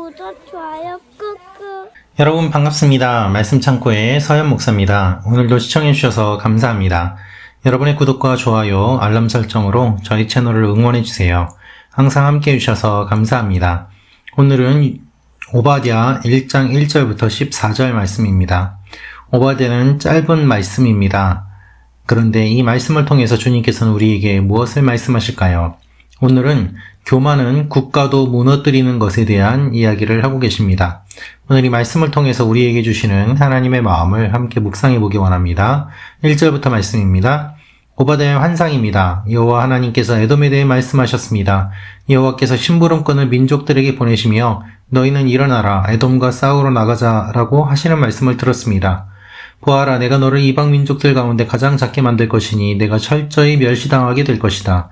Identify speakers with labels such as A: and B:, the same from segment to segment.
A: 구독, 좋아요 꾹꾹.
B: 여러분 반갑습니다. 말씀 창고의 서현 목사입니다. 오늘도 시청해주셔서 감사합니다. 여러분의 구독과 좋아요, 알람 설정으로 저희 채널을 응원해주세요. 항상 함께 해주셔서 감사합니다. 오늘은 오바댜 1장 1절부터 14절 말씀입니다. 오바댜는 짧은 말씀입니다. 그런데 이 말씀을 통해서 주님께서는 우리에게 무엇을 말씀하실까요? 오늘은 교만은 국가도 무너뜨리는 것에 대한 이야기를 하고 계십니다. 오늘 이 말씀을 통해서 우리에게 주시는 하나님의 마음을 함께 묵상해 보기 원합니다. 1절부터 말씀입니다. 오바댜의 환상입니다. 여호와 하나님께서 에돔에 대해 말씀하셨습니다. 여호와께서 심부름꾼을 민족들에게 보내시며 너희는 일어나라 에돔과 싸우러 나가자라고 하시는 말씀을 들었습니다. 보아라, 내가 너를 이방 민족들 가운데 가장 작게 만들 것이니 내가 철저히 멸시당하게 될 것이다.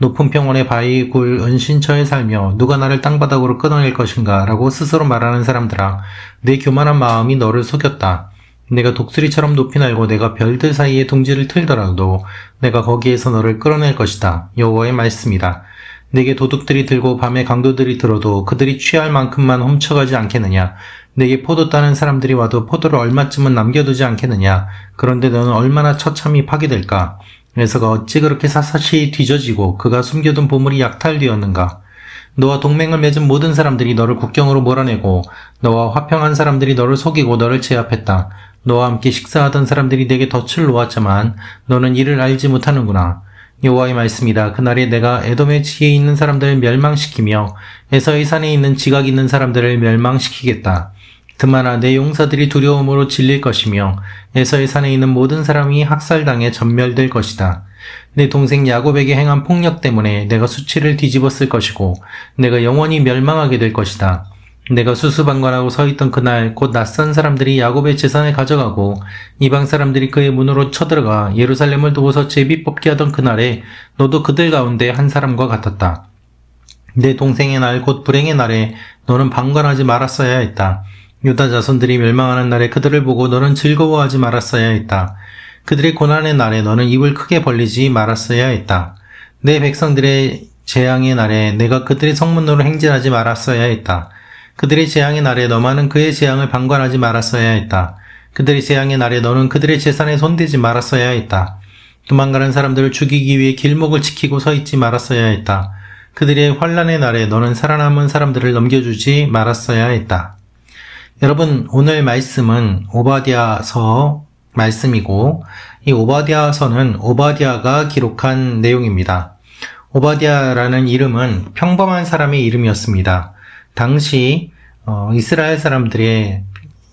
B: 높은 평원의 바위 굴 은신처에 살며 누가 나를 땅바닥으로 끊어낼 것인가 라고 스스로 말하는 사람들아, 내 교만한 마음이 너를 속였다. 내가 독수리처럼 높이 날고 내가 별들 사이에 둥지를 틀더라도 내가 거기에서 너를 끌어낼 것이다. 여호와의 말씀이다. 내게 도둑들이 들고 밤에 강도들이 들어도 그들이 취할 만큼만 훔쳐가지 않겠느냐. 내게 포도 따는 사람들이 와도 포도를 얼마쯤은 남겨두지 않겠느냐. 그런데 너는 얼마나 처참히 파괴될까. 에서가 어찌 그렇게 샅샅이 뒤져지고 그가 숨겨둔 보물이 약탈되었는가. 너와 동맹을 맺은 모든 사람들이 너를 국경으로 몰아내고 너와 화평한 사람들이 너를 속이고 너를 제압했다. 너와 함께 식사하던 사람들이 내게 덫을 놓았지만 너는 이를 알지 못하는구나. 여호와의 말씀이다. 그날에 내가 에돔의 지에 있는 사람들을 멸망시키며 에서의 산에 있는 지각 있는 사람들을 멸망시키겠다. 드마나 내 용사들이 두려움으로 질릴 것이며 에서의 산에 있는 모든 사람이 학살당해 전멸될 것이다. 내 동생 야곱에게 행한 폭력 때문에 내가 수치를 뒤집었을 것이고 내가 영원히 멸망하게 될 것이다. 내가 수수방관하고 서있던 그날 곧 낯선 사람들이 야곱의 재산을 가져가고 이방 사람들이 그의 문으로 쳐들어가 예루살렘을 두고서 제비 뽑게 하던 그날에 너도 그들 가운데 한 사람과 같았다. 내 동생의 날 곧 불행의 날에 너는 방관하지 말았어야 했다. 유다 자손들이 멸망하는 날에 그들을 보고 너는 즐거워하지 말았어야 했다. 그들의 고난의 날에 너는 입을 크게 벌리지 말았어야 했다. 내 백성들의 재앙의 날에 내가 그들의 성문으로 행진하지 말았어야 했다. 그들의 재앙의 날에 너만은 그의 재앙을 방관하지 말았어야 했다. 그들의 재앙의 날에 너는 그들의 재산에 손대지 말았어야 했다. 도망가는 사람들을 죽이기 위해 길목을 지키고 서 있지 말았어야 했다. 그들의 환난의 날에 너는 살아남은 사람들을 넘겨주지 말았어야 했다. 여러분, 오늘 말씀은 오바댜서 말씀이고 이 오바댜서는 오바댜가 기록한 내용입니다. 오바댜라는 이름은 평범한 사람의 이름이었습니다. 당시 이스라엘 사람들의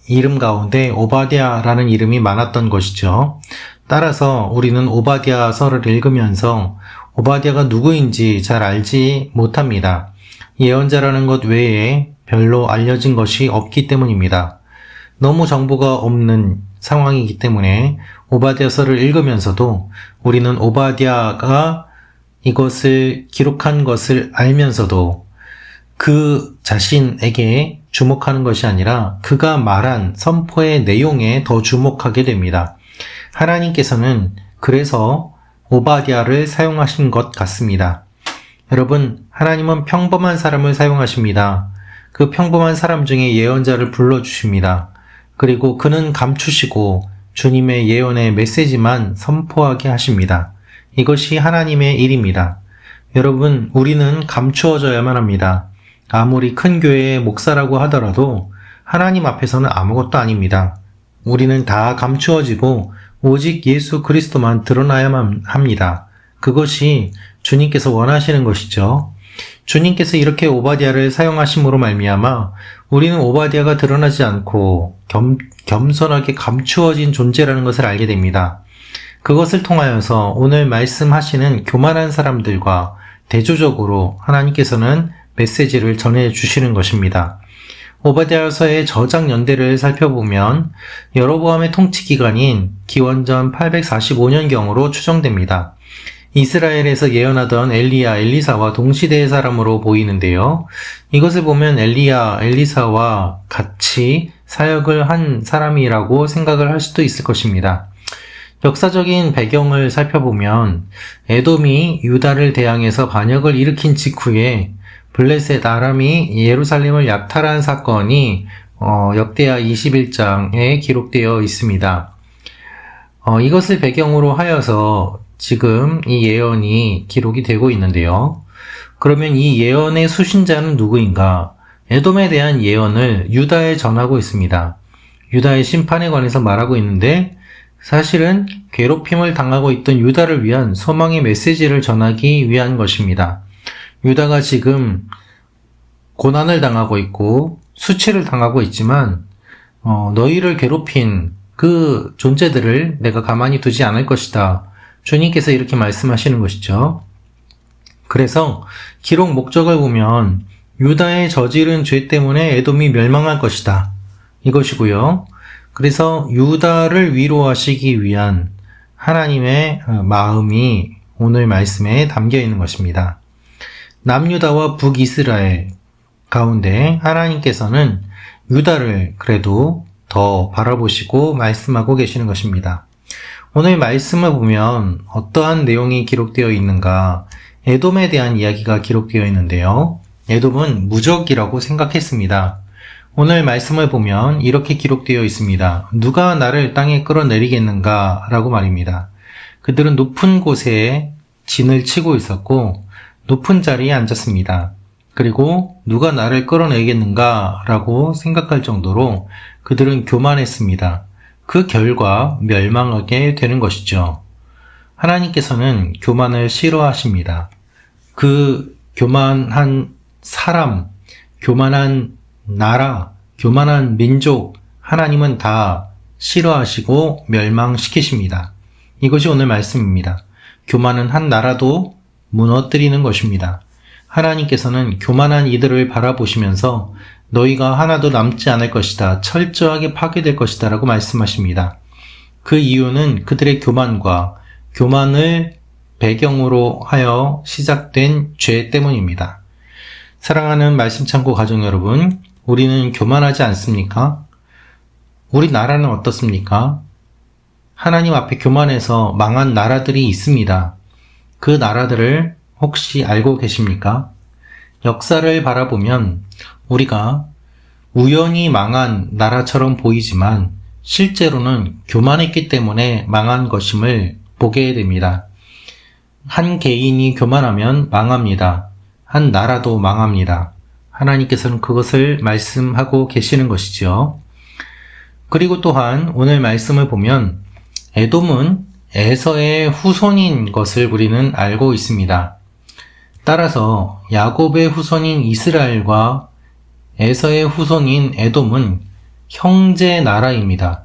B: 이름 가운데 오바댜라는 이름이 많았던 것이죠. 따라서 우리는 오바댜서를 읽으면서 오바댜가 누구인지 잘 알지 못합니다. 예언자라는 것 외에 별로 알려진 것이 없기 때문입니다. 너무 정보가 없는 상황이기 때문에 오바댜서를 읽으면서도 우리는 오바댜가 이것을 기록한 것을 알면서도 그 자신에게 주목하는 것이 아니라 그가 말한 선포의 내용에 더 주목하게 됩니다. 하나님께서는 그래서 오바댜를 사용하신 것 같습니다. 여러분, 하나님은 평범한 사람을 사용하십니다. 그 평범한 사람 중에 예언자를 불러주십니다. 그리고 그는 감추시고 주님의 예언의 메시지만 선포하게 하십니다. 이것이 하나님의 일입니다. 여러분, 우리는 감추어져야만 합니다. 아무리 큰 교회의 목사라고 하더라도 하나님 앞에서는 아무것도 아닙니다. 우리는 다 감추어지고 오직 예수 그리스도만 드러나야만 합니다. 그것이 주님께서 원하시는 것이죠. 주님께서 이렇게 오바댜를 사용하심으로 말미암아 우리는 오바댜가 드러나지 않고 겸손하게 감추어진 존재라는 것을 알게 됩니다. 그것을 통하여서 오늘 말씀하시는 교만한 사람들과 대조적으로 하나님께서는 메시지를 전해주시는 것입니다. 오바댜서의 저작 연대를 살펴보면 여로보암의 통치 기간인 기원전 845년경으로 추정됩니다. 이스라엘에서 예언하던 엘리야, 엘리사와 동시대의 사람으로 보이는데요. 이것을 보면 엘리야, 엘리사와 같이 사역을 한 사람이라고 생각을 할 수도 있을 것입니다. 역사적인 배경을 살펴보면 에돔이 유다를 대항해서 반역을 일으킨 직후에 블레셋 아람이 예루살렘을 약탈한 사건이 역대하 21장에 기록되어 있습니다. 이것을 배경으로 하여서 지금 이 예언이 기록이 되고 있는데요. 그러면 이 예언의 수신자는 누구인가? 에돔에 대한 예언을 유다에 전하고 있습니다. 유다의 심판에 관해서 말하고 있는데 사실은 괴롭힘을 당하고 있던 유다를 위한 소망의 메시지를 전하기 위한 것입니다. 유다가 지금 고난을 당하고 있고 수치를 당하고 있지만 너희를 괴롭힌 그 존재들을 내가 가만히 두지 않을 것이다. 주님께서 이렇게 말씀하시는 것이죠. 그래서 기록 목적을 보면 유다의 저지른 죄 때문에 에돔이 멸망할 것이다. 이것이고요. 그래서 유다를 위로하시기 위한 하나님의 마음이 오늘 말씀에 담겨 있는 것입니다. 남유다와 북이스라엘 가운데 하나님께서는 유다를 그래도 더 바라보시고 말씀하고 계시는 것입니다. 오늘 말씀을 보면 어떠한 내용이 기록되어 있는가? 에돔에 대한 이야기가 기록되어 있는데요. 에돔은 무적이라고 생각했습니다. 오늘 말씀을 보면 이렇게 기록되어 있습니다. 누가 나를 땅에 끌어내리겠는가? 라고 말입니다. 그들은 높은 곳에 진을 치고 있었고 높은 자리에 앉았습니다. 그리고 누가 나를 끌어내겠는가? 라고 생각할 정도로 그들은 교만했습니다. 그 결과 멸망하게 되는 것이죠. 하나님께서는 교만을 싫어하십니다. 그 교만한 사람, 교만한 나라, 교만한 민족, 하나님은 다 싫어하시고 멸망시키십니다. 이것이 오늘 말씀입니다. 교만은 한 나라도 무너뜨리는 것입니다. 하나님께서는 교만한 이들을 바라보시면서 너희가 하나도 남지 않을 것이다. 철저하게 파괴될 것이다. 라고 말씀하십니다. 그 이유는 그들의 교만과 교만을 배경으로 하여 시작된 죄 때문입니다. 사랑하는 말씀창고 가족 여러분, 우리는 교만하지 않습니까? 우리 나라는 어떻습니까? 하나님 앞에 교만해서 망한 나라들이 있습니다. 그 나라들을 혹시 알고 계십니까? 역사를 바라보면 우리가 우연히 망한 나라처럼 보이지만 실제로는 교만했기 때문에 망한 것임을 보게 됩니다. 한 개인이 교만하면 망합니다. 한 나라도 망합니다. 하나님께서는 그것을 말씀하고 계시는 것이죠. 그리고 또한 오늘 말씀을 보면 에돔은 에서의 후손인 것을 우리는 알고 있습니다. 따라서 야곱의 후손인 이스라엘과 에서의 후손인 에돔은 형제 나라입니다.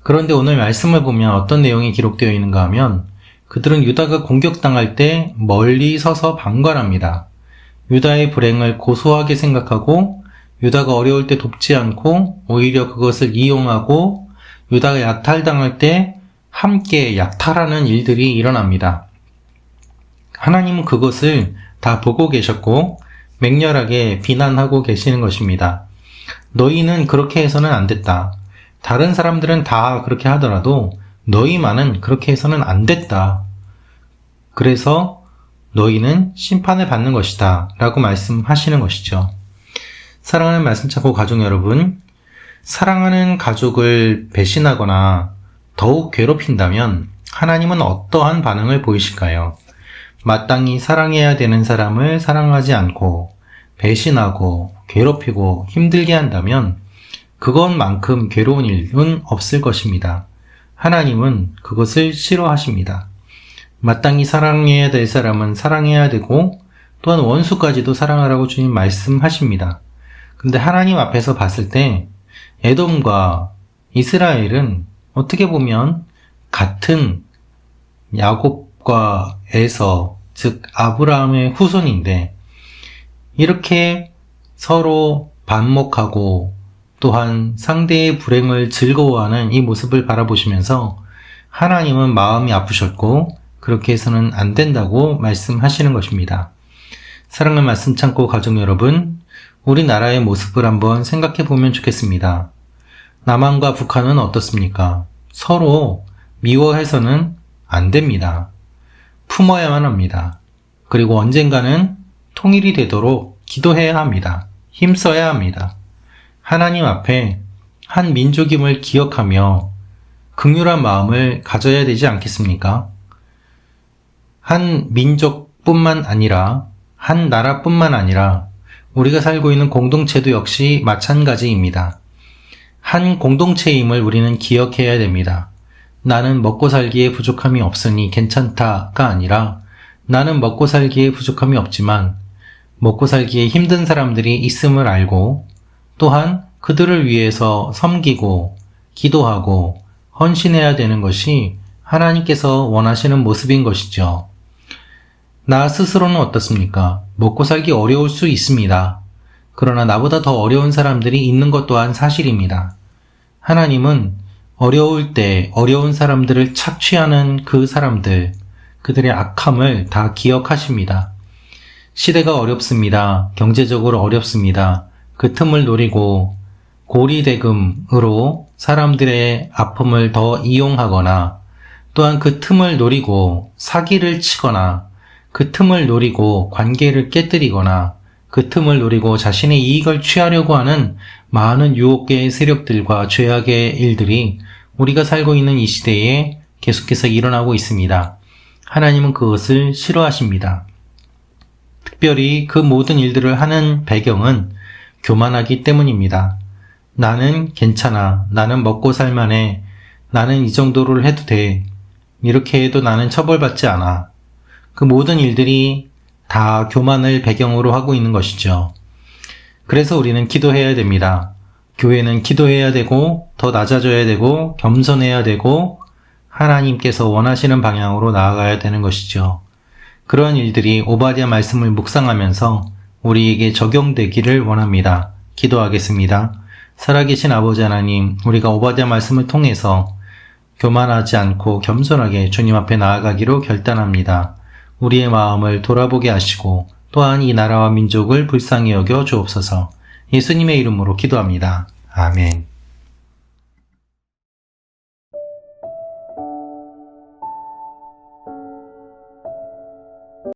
B: 그런데 오늘 말씀을 보면 어떤 내용이 기록되어 있는가 하면 그들은 유다가 공격당할 때 멀리 서서 방관합니다. 유다의 불행을 고소하게 생각하고 유다가 어려울 때 돕지 않고 오히려 그것을 이용하고 유다가 약탈당할 때 함께 약탈하는 일들이 일어납니다. 하나님은 그것을 다 보고 계셨고 맹렬하게 비난하고 계시는 것입니다. 너희는 그렇게 해서는 안 됐다. 다른 사람들은 다 그렇게 하더라도 너희만은 그렇게 해서는 안 됐다. 그래서 너희는 심판을 받는 것이다. 라고 말씀하시는 것이죠. 사랑하는 말씀창고 가족 여러분, 사랑하는 가족을 배신하거나 더욱 괴롭힌다면 하나님은 어떠한 반응을 보이실까요? 마땅히 사랑해야 되는 사람을 사랑하지 않고 배신하고 괴롭히고 힘들게 한다면 그것만큼 괴로운 일은 없을 것입니다. 하나님은 그것을 싫어하십니다. 마땅히 사랑해야 될 사람은 사랑해야 되고 또한 원수까지도 사랑하라고 주님 말씀하십니다. 근데 하나님 앞에서 봤을 때 에돔과 이스라엘은 어떻게 보면 같은 야곱과 에서, 즉 아브라함의 후손인데 이렇게 서로 반목하고 또한 상대의 불행을 즐거워하는 이 모습을 바라보시면서 하나님은 마음이 아프셨고 그렇게 해서는 안 된다고 말씀하시는 것입니다. 사랑하는 말씀 창고 가족 여러분, 우리나라의 모습을 한번 생각해 보면 좋겠습니다. 남한과 북한은 어떻습니까? 서로 미워해서는 안 됩니다. 품어야만 합니다. 그리고 언젠가는 통일이 되도록 기도해야 합니다. 힘써야 합니다. 하나님 앞에 한 민족임을 기억하며 긍휼한 마음을 가져야 되지 않겠습니까? 한 민족뿐만 아니라 한 나라뿐만 아니라 우리가 살고 있는 공동체도 역시 마찬가지입니다. 한 공동체임을 우리는 기억해야 됩니다. 나는 먹고 살기에 부족함이 없으니 괜찮다가 아니라 나는 먹고 살기에 부족함이 없지만 먹고 살기에 힘든 사람들이 있음을 알고 또한 그들을 위해서 섬기고 기도하고 헌신해야 되는 것이 하나님께서 원하시는 모습인 것이죠. 나 스스로는 어떻습니까? 먹고 살기 어려울 수 있습니다. 그러나 나보다 더 어려운 사람들이 있는 것 또한 사실입니다. 하나님은 어려울 때 어려운 사람들을 착취하는 그 사람들, 그들의 악함을 다 기억하십니다. 시대가 어렵습니다. 경제적으로 어렵습니다. 그 틈을 노리고 고리대금으로 사람들의 아픔을 더 이용하거나 또한 그 틈을 노리고 사기를 치거나 그 틈을 노리고 관계를 깨뜨리거나 그 틈을 노리고 자신의 이익을 취하려고 하는 많은 유혹의 세력들과 죄악의 일들이 우리가 살고 있는 이 시대에 계속해서 일어나고 있습니다. 하나님은 그것을 싫어하십니다. 특별히 그 모든 일들을 하는 배경은 교만하기 때문입니다. 나는 괜찮아. 나는 먹고 살만해. 나는 이 정도를 해도 돼. 이렇게 해도 나는 처벌받지 않아. 그 모든 일들이 다 교만을 배경으로 하고 있는 것이죠. 그래서 우리는 기도해야 됩니다. 교회는 기도해야 되고 더 낮아져야 되고 겸손해야 되고 하나님께서 원하시는 방향으로 나아가야 되는 것이죠. 그러한 일들이 오바댜 말씀을 묵상하면서 우리에게 적용되기를 원합니다. 기도하겠습니다. 살아계신 아버지 하나님, 우리가 오바댜 말씀을 통해서 교만하지 않고 겸손하게 주님 앞에 나아가기로 결단합니다. 우리의 마음을 돌아보게 하시고 또한 이 나라와 민족을 불쌍히 여겨 주옵소서. 예수님의 이름으로 기도합니다. 아멘.